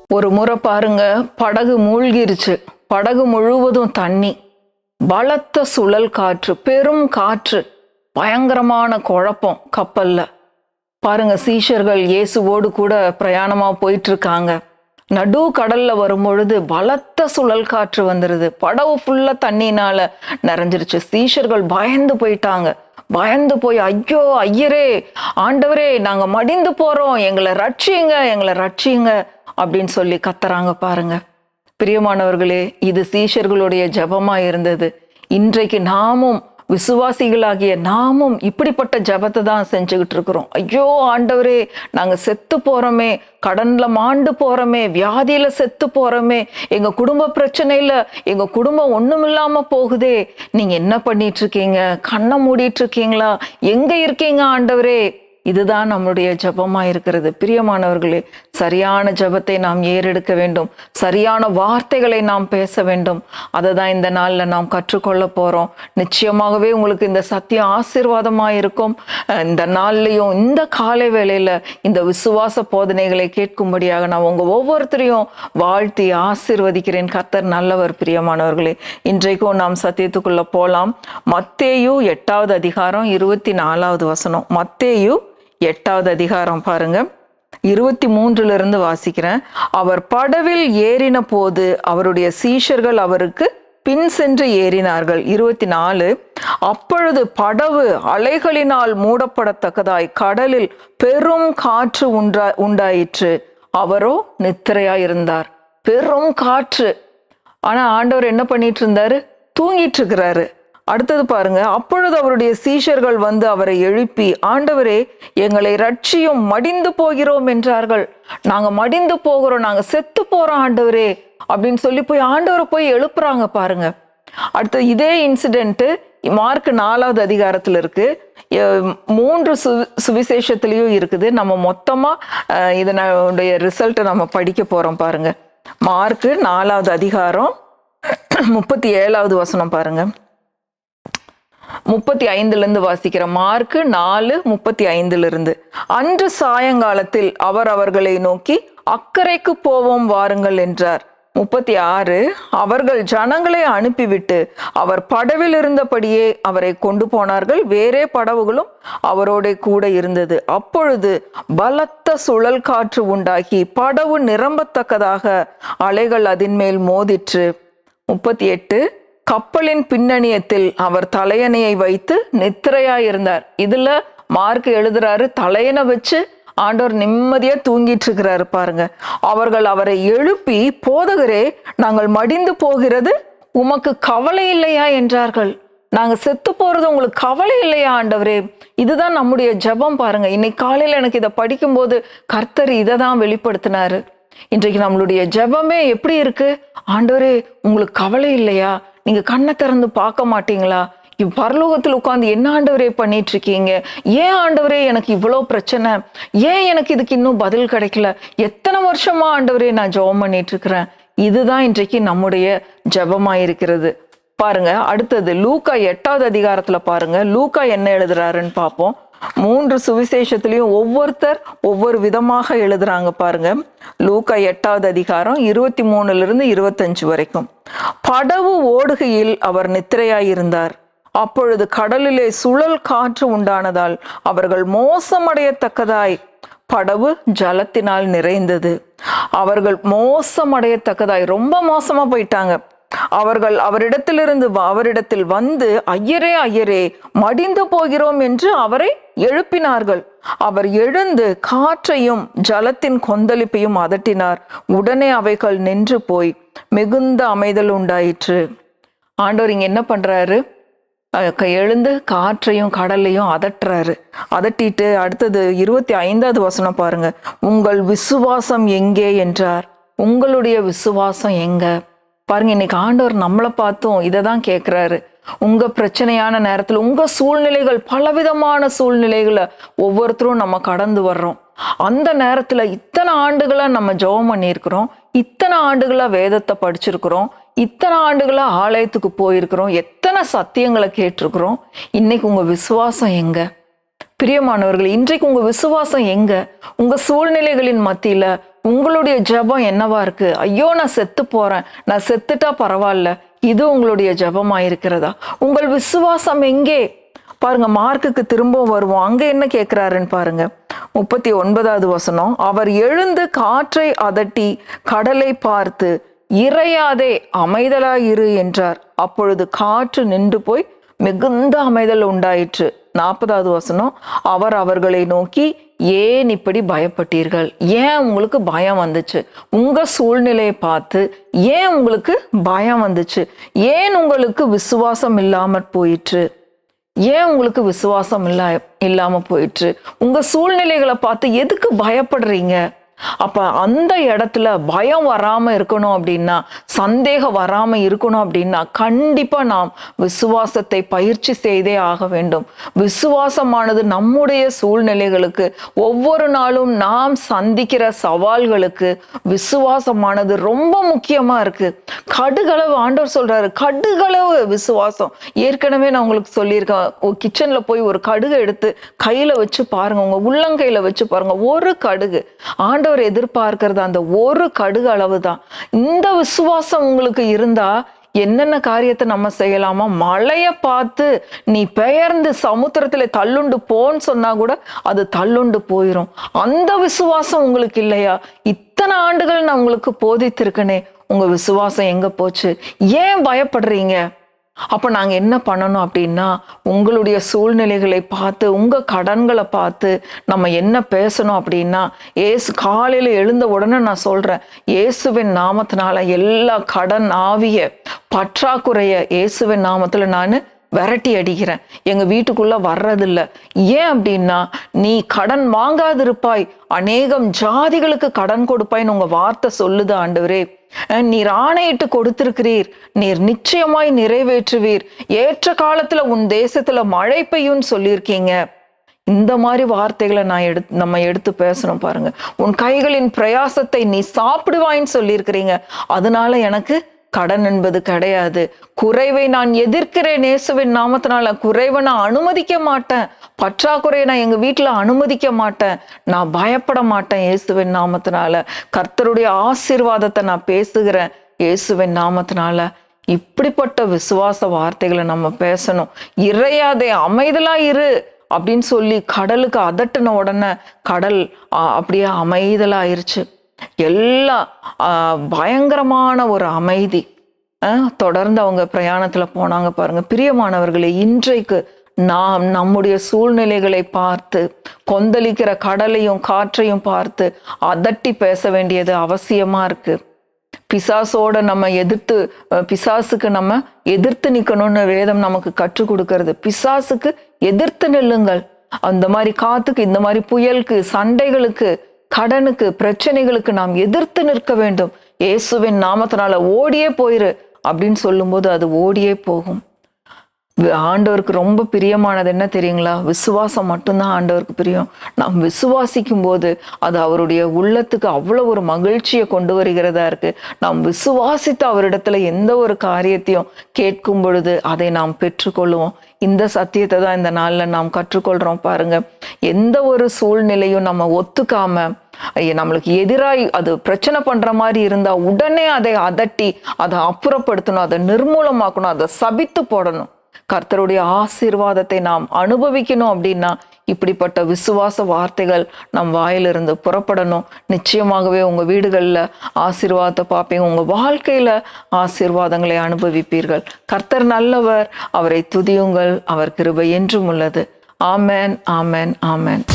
ஒரு முறை பாருங்க, படகு மூழ்கிருச்சு. படகு முழுவதும் தண்ணி, பலத்த சுழல் காற்று, பெரும் காற்று, பயங்கரமான குழப்பம் கப்பல்ல. பாருங்க, சீஷர்கள் இயேசுவோடு கூட பிரயாணமா போயிட்டு இருக்காங்க. நடு கடல்ல வரும்பொழுது பலத்த சுழல் காற்று வந்துருது. படகு ஃபுல்லா தண்ணினால நிறைஞ்சிருச்சு. சீஷர்கள் பயந்து போயிட்டாங்க. பயந்து போய், ஐயோ ஐயரே, ஆண்டவரே, நாங்க மடிந்து போறோம், எங்களை ரட்சியுங்க, எங்களை ரட்சியுங்க அப்படின்னு சொல்லி கத்துறாங்க. பாருங்க பிரியமானவர்களே, இது சீஷர்களுடைய ஜெபமா இருந்தது. இன்றைக்கு நாமும், விசுவாசிகளாகிய நாமும் இப்படிப்பட்ட ஜெபத்தை தான் செஞ்சுக்கிட்டு இருக்கிறோம். ஐயோ ஆண்டவரே, நாங்க செத்து போறோமே, கடன்ல மாண்டு போறோமே, வியாதியில செத்து போறோமே, எங்க குடும்ப பிரச்சனையில எங்க குடும்பம் ஒண்ணுமில்லாம போகுதே, நீங்க என்ன பண்ணிட்டு இருக்கீங்க? கண்ணை மூடிட்டு இருக்கீங்களா? எங்க இருக்கீங்க ஆண்டவரே? இதுதான் நம்முடைய ஜெபமா இருக்கிறது. பிரியமானவர்களே, சரியான ஜெபத்தை நாம் ஏறெடுக்க வேண்டும். சரியான வார்த்தைகளை நாம் பேச வேண்டும். அதை தான் இந்த நாள்ல நாம் கற்றுக்கொள்ள போறோம். நிச்சயமாகவே உங்களுக்கு இந்த சத்தியம் ஆசீர்வாதமா இருக்கும். இந்த நாள்லயும், இந்த காலை வேளையில இந்த விசுவாச போதனைகளை கேட்கும்படியாக நான் உங்க ஒவ்வொருத்தரையும் வாழ்த்தி ஆசீர்வதிக்கிறேன். கர்த்தர் நல்லவர். பிரியமானவர்களே, இன்றைக்கும் நாம் சத்தியத்துக்குள்ள போலாம். மத்தேயு 8வது அதிகாரம் 24வது வசனம். மத்தேயு 8வது அதிகாரம் பாருங்க, 23 வாசிக்கிறேன். அவர் படவில் ஏறின போது அவருடைய சீஷர்கள் அவருக்கு பின் சென்று ஏறினார்கள். 24, அப்பொழுது படவு அலைகளினால் மூடப்படத்தக்கதாய் கடலில் பெரும் காற்று உண்டாயிற்று. அவரோ நித்திரையாயிருந்தார். பெரும் காற்று. ஆனா ஆண்டவர் என்ன பண்ணிட்டு இருந்தாரு? தூங்கிட்டு இருக்கிறாரு. அடுத்தது பாருங்க, அப்பொழுது அவருடைய சீஷர்கள் வந்து அவரை எழுப்பி, ஆண்டவரே, எங்களை ரட்சியும், மடிந்து போகிறோம் என்றார்கள். நாங்க மடிந்து போகிறோம், நாங்க செத்து போறோம் ஆண்டவரே அப்படின்னு சொல்லி போய் ஆண்டவரை போய் எழுப்புறாங்க. பாருங்க, அடுத்து இதே இன்சிடென்ட் மார்க் 4வது அதிகாரத்துல இருக்கு. 3 சுவிசேஷத்திலையும் இருக்குது. நம்ம மொத்தமா இதனுடைய ரிசல்ட்டை நம்ம படிக்க போறோம். பாருங்க, மார்க் 4வது அதிகாரம் 37வது வசனம் பாருங்க. 35 வாசிக்கிற. மார்க் 4:35. அன்று சாயங்காலத்தில் அவர் அவர்களை நோக்கி, அக்கறைக்கு போவோம் வாருங்கள் என்றார். 36, அவர்கள் ஜனங்களை அனுப்பிவிட்டு அவர் படவில் இருந்தபடியே அவரை கொண்டு போனார்கள். வேறே படவுகளும் அவரோட கூட இருந்தது. அப்பொழுது பலத்த சுழல் காற்று உண்டாகி படவு நிரம்பத்தக்கதாக அலைகள் அதன் மேல் மோதிற்று. 38, கப்பலின் பின்னணியத்தில் அவர் தலையணையை வைத்து நித்திரையாயிருந்தார். இதுல மார்க் எழுதுறாரு, தலையணை வச்சு ஆண்டவர் நிம்மதியா தூங்கிட்டு இருக்கிறாரு. பாருங்க, அவர்கள் அவரை எழுப்பி, போதகரே, நாங்கள் மடிந்து போகிறது உமக்கு கவலை இல்லையா என்றார்கள். நாங்க செத்து போறது உங்களுக்கு கவலை இல்லையா ஆண்டவரே? இதுதான் நம்முடைய ஜெபம். பாருங்க, இன்னைக்கு காலையில எனக்கு இதை படிக்கும்போது கர்த்தர் இதை தான் வெளிப்படுத்தினாரு. இன்றைக்கு நம்மளுடைய ஜெபமே எப்படி இருக்கு? ஆண்டவரே, உங்களுக்கு கவலை இல்லையா? நீங்க கண்ணை திறந்து பார்க்க மாட்டீங்களா? பரலோகத்தில் உட்கார்ந்து என்ன ஆண்டவரே பண்ணிட்டு இருக்கீங்க? ஏன் ஆண்டவரே எனக்கு இவ்வளோ பிரச்சனை? ஏன் எனக்கு இதுக்கு இன்னும் பதில் கிடைக்கல? எத்தனை வருஷமா ஆண்டவரே நான் ஜெபம் பண்ணிட்டு இருக்கிறேன்? இதுதான் இன்றைக்கு நம்முடைய ஜெபமா இருக்கிறது. பாருங்க, அடுத்தது லூக்கா 8வது அதிகாரத்துல பாருங்க, லூக்கா என்ன எழுதுறாருன்னு பார்ப்போம். 3 சுவிசேஷத்திலையும் ஒவ்வொருத்தர் ஒவ்வொரு விதமாக எழுதுறாங்க. பாருங்க, லூக்கா 8வது அதிகாரம் 23 25 வரைக்கும். படவு ஓடுகையில் அவர் நித்திரையாயிருந்தார். அப்பொழுது கடலிலே சுழல் காற்று உண்டானதால் அவர்கள் மோசமடையத்தக்கதாய் படவு ஜலத்தினால் நிறைந்தது. அவர்கள் மோசமடையத்தக்கதாய் ரொம்ப மோசமா போயிட்டாங்க. அவர்கள் அவரிடத்தில் வந்து, ஐயரே ஐயரே, மடிந்து போகிறோம் என்று அவரை எழுப்பினார்கள். அவர் எழுந்து காற்றையும் ஜலத்தின் கொந்தளிப்பையும் அதட்டினார். உடனே அவைகள் நின்று போய் மிகுந்த அமைதல் உண்டாயிற்று. ஆண்டவர் இங்க என்ன பண்றாரு? எழுந்து காற்றையும் கடலையும் அதட்டுறாரு. அதட்டிட்டு அடுத்தது 25வது வசனம் பாருங்க, உங்கள் விசுவாசம் எங்கே என்றார். உங்களுடைய விசுவாசம் எங்க? பாருங்க, இன்னைக்கு ஆண்டவர் நம்மளை பார்த்தும் இதை தான் கேட்கிறாரு. உங்க பிரச்சனையான நேரத்துல, உங்க சூழ்நிலைகள், பலவிதமான சூழ்நிலைகளை ஒவ்வொருத்தரும் நம்ம கடந்து வர்றோம். அந்த நேரத்துல இத்தனை ஆண்டுகளா நம்ம ஜெபம் பண்ணியிருக்கிறோம், இத்தனை ஆண்டுகளா வேதத்தை படிச்சிருக்கிறோம், இத்தனை ஆண்டுகளா ஆலயத்துக்கு போயிருக்கிறோம், எத்தனை சத்தியங்களை கேட்டிருக்கிறோம். இன்னைக்கு உங்க விசுவாசம் எங்க? பிரியமானவர்கள், இன்றைக்கு உங்க விசுவாசம் எங்க? உங்க சூழ்நிலைகளின் மத்தியில உங்களுடைய ஜெபம் என்னவா இருக்கு? ஐயோ, நான் செத்து போறேன், நான் செத்துட்டா பரவாயில்ல, இது உங்களுடைய ஜெபமா இருக்கிறதா? உங்கள் விசுவாசம் எங்கே? பாருங்க, மார்க்குக்கு திரும்பவும் வருவோம். அங்க என்ன கேட்கிறாருன்னு பாருங்க. 39வது வசனம், அவர் எழுந்து காற்றை அதட்டி கடலை பார்த்து, இறையாதே, அமைதலாயிரு என்றார். அப்பொழுது காற்று நின்று போய் மிகுந்த அமைதல் உண்டாயிற்று. 40வது வசனம், அவர் அவர்களை நோக்கி, ஏன் இப்படி பயப்பட்டீர்கள்? ஏன் உங்களுக்கு பயம் வந்துச்சு? உங்க சூழ்நிலையை பார்த்து ஏன் உங்களுக்கு பயம் வந்துச்சு? ஏன் உங்களுக்கு விசுவாசம் இல்லாம போயிற்று? ஏன் உங்களுக்கு விசுவாசம் இல்லாம போயிற்று? உங்க சூழ்நிலைகளை பார்த்து எதுக்கு பயப்படுறீங்க? அப்ப அந்த இடத்துல பயம் வராம இருக்கணும் அப்படின்னா, சந்தேகம் வராம இருக்கணும் அப்படின்னா, கண்டிப்பா நாம் விசுவாசத்தை பயிற்சி செய்தே ஆக வேண்டும். விசுவாசமானது நம்முடைய சூழ்நிலைகளுக்கு, ஒவ்வொரு நாளும் நாம் சந்திக்கிற சவால்களுக்கு விசுவாசமானது ரொம்ப முக்கியமா இருக்கு. கடுகளவு, ஆண்டவர் சொல்றாரு, கடுகளவு விசுவாசம். ஏற்கனவே நான் உங்களுக்கு சொல்லியிருக்கேன், கிச்சன்ல போய் ஒரு கடுகு எடுத்து கையில வச்சு பாருங்க, உங்க உள்ளங்கையில வச்சு பாருங்க. ஒரு கடுகு, ஆண்டவர் எதிர்பார்க்கிறது அந்த ஒரு கடுகு அளவு தான். இந்த விசுவாசம் உங்களுக்கு இருந்தா என்னென்ன காரியத்தை நம்ம செய்யலாமா? மழைய பார்த்து நீ பெயர்ந்து சமுத்திரத்துல தள்ளுண்டு போன்னு சொன்னா கூட அது தள்ளுண்டு போயிரும். அந்த விசுவாசம் உங்களுக்கு இல்லையா? இத்தனை ஆண்டுகள் நான் உங்களுக்கு போதித்திருக்கனே, உங்க விசுவாசம் எங்க போச்சு? ஏன் பயப்படுறீங்க? அப்ப நாங்க என்ன பண்ணணும் அப்படின்னா, உங்களுடைய சூழ்நிலைகளை பார்த்து, உங்க கடன்களை பார்த்து நம்ம என்ன பேசணும் அப்படின்னா, காலையில எழுந்த உடனே நான் சொல்றேன், இயேசுவின் நாமத்தினால எல்லா கடன் ஆவிய பற்றாக்குறைய இயேசுவின் நாமத்துல நான் விரட்டி அடிக்கிறேன். எங்க வீட்டுக்குள்ள வர்றதில்ல. ஏன் அப்படின்னா, நீ கடன் வாங்காதிருப்பாய், அநேகம் ஜாதிகளுக்கு கடன் கொடுப்பாய்ன்னு உங்க வார்த்தை சொல்லுது ஆண்டவரே. நீர் ஆணையிட்டு கொடுத்திருக்கிறீர், நீர் நிச்சயமாய் நிறைவேற்றுவீர், ஏற்ற காலத்துல உன் தேசத்துல மழை பெய்யும்னு சொல்லியிருக்கீங்க. இந்த மாதிரி வார்த்தைகளை நம்ம எடுத்து பேசணும் பாருங்க. உன் கைகளின் பிரயாசத்தை நீ சாப்பிடுவாயின்னு சொல்லியிருக்கிறீங்க. அதனால எனக்கு கடன் என்பது கிடையாது. குறைவை நான் எதிர்க்கிறேன் இயேசுவின் நாமத்தினால. குறைவை நான் அனுமதிக்க மாட்டேன். பற்றாக்குறையை நான் எங்க வீட்டுல அனுமதிக்க மாட்டேன். நான் பயப்பட மாட்டேன் இயேசுவின் நாமத்தினால. கர்த்தருடைய ஆசீர்வாதத்தை நான் பேசுகிறேன் இயேசுவின் நாமத்தினால. இப்படிப்பட்ட விசுவாச வார்த்தைகளை நம்ம பேசணும். இறையாதே, அமைதலா இரு அப்படின்னு சொல்லி கடலுக்கு அதட்டின உடனே கடல் அப்படியே அமைதலாயிருச்சு. எல்லாம் பயங்கரமான ஒரு அமைதி. தொடர்ந்து அவங்க பிரயாணத்துல போனாங்க பாருங்க. பிரியமானவர்களே, இன்றைக்கு நாம் நம்முடைய சூழ்நிலைகளை பார்த்து, கொந்தளிக்கிற கடலையும் காற்றையும் பார்த்து அதட்டி பேச வேண்டியது அவசியமா இருக்கு. பிசாசோட நம்ம பிசாசுக்கு நம்ம எதிர்த்து நிக்கணும்னு வேதம் நமக்கு கற்றுக் கொடுக்கிறது. பிசாசுக்கு எதிர்த்து நில்லுங்கள். அந்த மாதிரி காத்துக்கு, இந்த மாதிரி புயலுக்கு, சண்டைகளுக்கு, கடனுக்கு, பிரச்சனைகளுக்கு நாம் எதிர்த்து நிற்க வேண்டும். இயேசுவின் நாமத்தினால ஓடியே போயிரு அப்படின்னு சொல்லும்போது அது ஓடியே போகும். ஆண்டவருக்கு ரொம்ப பிரியமானது என்ன தெரியுங்களா? விசுவாசம் மட்டும்தான் ஆண்டவருக்கு பிரியம். நாம் விசுவாசிக்கும் போது அது அவருடைய உள்ளத்துக்கு அவ்வளவு ஒரு மகிழ்ச்சியை கொண்டு வருகிறதா இருக்கு. நாம் விசுவாசித்து அவரிடத்துல எந்த ஒரு காரியத்தையும் கேட்கும் பொழுது அதை நாம் பெற்றுக்கொள்ளுவோம். இந்த சத்தியத்தை தான் இந்த நாள்ல நாம் கற்றுக்கொள்றோம் பாருங்க. எந்த ஒரு சூழ்நிலையும் நம்ம ஒத்துக்காம, நம்மளுக்கு எதிராய் அது பிரச்சனை பண்ற மாதிரி இருந்தா உடனே அதை அதட்டி அதை அப்புறப்படுத்தணும், அதை நிர்மூலமாக்கணும், அதை சபித்து போடணும். கர்த்தருடைய ஆசீர்வாதத்தை நாம் அனுபவிக்கணும் அப்படின்னா இப்படிப்பட்ட விசுவாச வார்த்தைகள் நம் வாயிலிருந்து புறப்படணும். நிச்சயமாகவே உங்க வீடுகள்ல ஆசீர்வாதத்தை பார்ப்பீங்க. உங்க வாழ்க்கையில ஆசீர்வாதங்களை அனுபவிப்பீர்கள். கர்த்தர் நல்லவர், அவரை துதியுங்கள், அவர் கிருபை என்றும் உள்ளது. ஆமென், ஆமென், ஆமென்.